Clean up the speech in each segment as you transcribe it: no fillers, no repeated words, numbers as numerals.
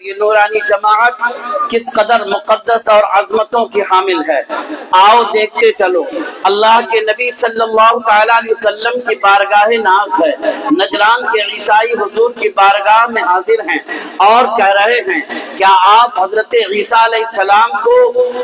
یہ نورانی جماعت کس قدر مقدس اور عظمتوں کی حامل ہے، آؤ دیکھتے چلو۔ اللہ کے نبی صلی اللہ تعالیٰ علیہ وسلم کی بارگاہ ناز ہے، نجران کے عیسائی حضور کی بارگاہ میں حاضر ہیں اور کہہ رہے ہیں کیا آپ حضرت عیسیٰ علیہ السلام کو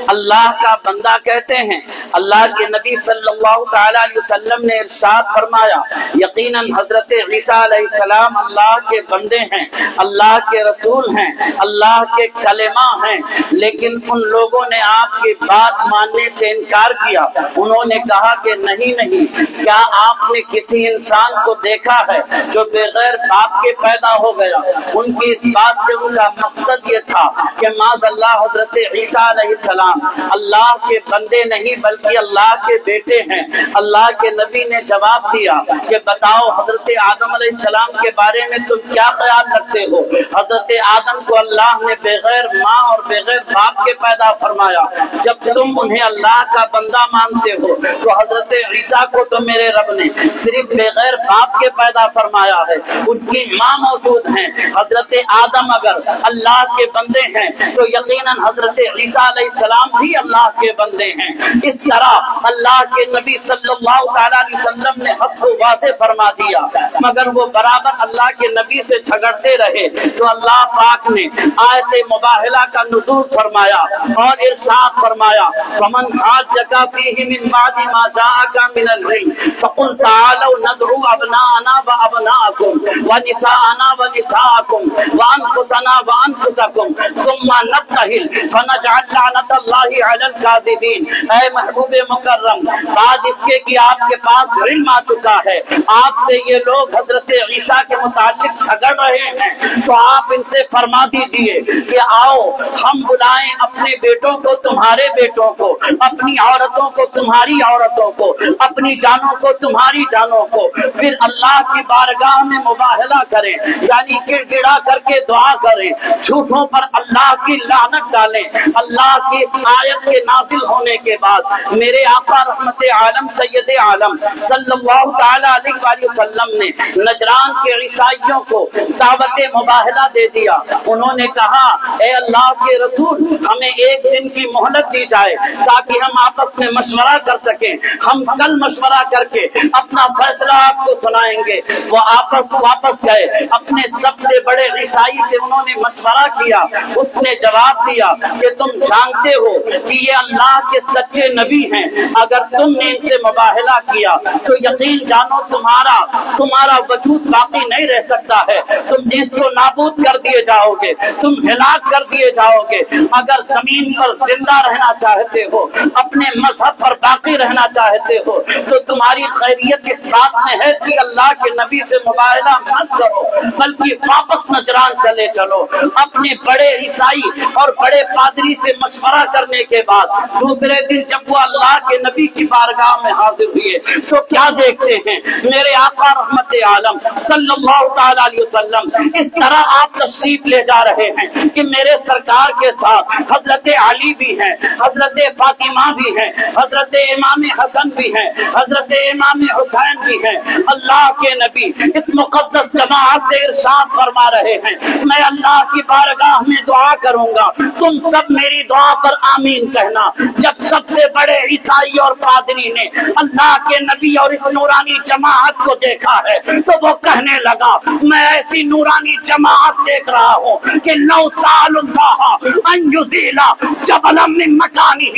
اللہ کا بندہ کہتے ہیں؟ اللہ کے نبی صلی اللہ تعالیٰ علیہ وسلم نے ارشاد فرمایا یقیناً حضرت عیسیٰ علیہ السلام اللہ کے بندے ہیں، اللہ کے رسول ہیں، اللہ کے کلمہ ہیں، لیکن ان لوگوں نے آپ کی بات ماننے سے انکار کیا۔ انہوں نے کہا کہ نہیں، کیا آپ نے کسی انسان کو دیکھا ہے جو بغیر باپ کے پیدا ہو گیا؟ ان کی اس بات سے ان کا مقصد یہ تھا کہ معاذ اللہ حضرت عیسیٰ علیہ السلام اللہ کے بندے نہیں بلکہ اللہ کے بیٹے ہیں۔ اللہ کے نبی نے جواب دیا کہ بتاؤ حضرت آدم علیہ السلام کے بارے میں تم کیا خیال رکھتے ہو؟ حضرت آدم کو اللہ نے بغیر ماں اور بغیر باپ کے پیدا فرمایا۔ جب تم انہیں اللہ کا بندہ مانتے ہو تو حضرت عیسیٰ کو تو میرے رب نے صرف بغیر باپ کے پیدا فرمایا ہے، ان کی ماں موجود ہیں۔ حضرت آدم اگر اللہ کے بندے ہیں تو یقیناً حضرت عیسیٰ علیہ السلام بھی اللہ کے بندے ہیں۔ اس طرح اللہ کے نبی صلی اللہ تعالیٰ علیہ وسلم نے حق کو واضح فرما دیا، مگر وہ برابر اللہ کے نبی سے جھگڑتے رہے تو اللہ پاک نے آیت مباہلہ کا نزول فرمایا اور ارشاد فرمایا فمن حاجک فیہ من بعد ما جاءک من العلم فقل تعالوا ندعو ابناءنا وابناءکم ونساءنا ونساءکم وانفسنا وانفسکم ثم نبتہل فنجعل لعنت اللہ علی الکاذبین۔ اے محبوب مکرم، بعد اس کے کہ آپ کے پاس علم آ چکا ہے، آپ سے یہ لوگ حضرت عیسیٰ کے متعلق جھگڑ رہے ہیں تو آپ ان سے فرما دیجئے کہ آؤ ہم بلائیں اپنے بیٹوں کو تمہارے بیٹوں کو، اپنی عورتوں کو تمہاری عورتوں کو، اپنی جانوں کو تمہاری جانوں کو، پھر اللہ کی بارگاہ میں مباہلہ کریں، یعنی گڑ گڑا کر کے دعا کریں، جھوٹوں پر اللہ کی لعنت ڈالیں۔ اللہ کی اس آیت کے نازل ہونے کے بعد میرے آقا رحمت عالم سید عالم صلی اللہ تعالیٰ علیہ وآلہ وسلم نے نجران کے عیسائیوں کو دعوت مباہلہ دے دیا۔ انہوں نے کہا اے اللہ کے رسول ہمیں ایک دن کی مہلت دی جائے تاکہ ہم آپس میں مشورہ کر سکیں، ہم کل مشورہ کر کے اپنا فیصلہ آپ کو سنائیں گے۔ وہ واپس گئے، اپنے سب سے بڑے عیسائی سے انہوں نے مشورہ کیا۔ اس نے جواب دیا کہ تم جانتے ہو کہ یہ اللہ کے سچے نبی ہیں، اگر تم نے ان سے مباہلہ کیا تو یقین جانو تمہارا وجود باقی نہیں رہ سکتا ہے، تم اس کو نابود کر دیے جاؤ گے، تم ہلاک کر دیے جاؤ گے۔ اگر زمین پر زندہ رہنا چاہتے ہو، اپنے مذہب پر باقی رہنا چاہتے ہو تو تمہاری خیریت اس بات میں ہے کہ اللہ کے نبی سے مباہلہ مت کرو بلکہ واپس نجران چلے چلو۔ اپنے بڑے عیسائی اور بڑے پادری سے مشورہ کرنے کے بعد دوسرے دن جب وہ اللہ کے نبی کی بارگاہ میں حاضر ہوئے تو کیا دیکھتے ہیں میرے آقا رحمت عالم صلی اللہ تعالیٰ علیہ وسلم اس طرح آپ تشریف لے جا رہے ہیں کہ میرے سرکار کے ساتھ حضرت علی بھی ہیں، حضرت فاطمہ بھی ہیں، حضرت امام حسن بھی ہیں، حضرت امام حسین بھی ہیں۔ اللہ کے نبی اس مقدس جماعت سے ارشاد فرما رہے ہیں میں اللہ کی بارگاہ میں دعا کروں گا، تم سب میری دعا پر آمین کہنا۔ جب سب سے بڑے عیسائی اور پادری نے اللہ کے نبی اور اس نورانی جماعت کو دیکھا ہے تو وہ کہنے لگا میں ایسی نورانی جماعت دیکھ رہا ہوں کہ لو سال اللہ ان یزیلا جبلا من مکانہ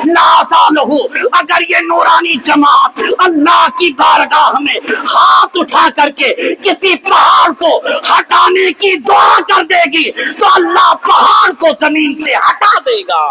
لا سالہ۔ اگر یہ نورانی جماعت اللہ کی بارگاہ میں ہاتھ اٹھا کر کے کسی پہاڑ کو ہٹانے کی دعا کر دے گی تو اللہ پہاڑ کو زمین سے ہٹا دے گا۔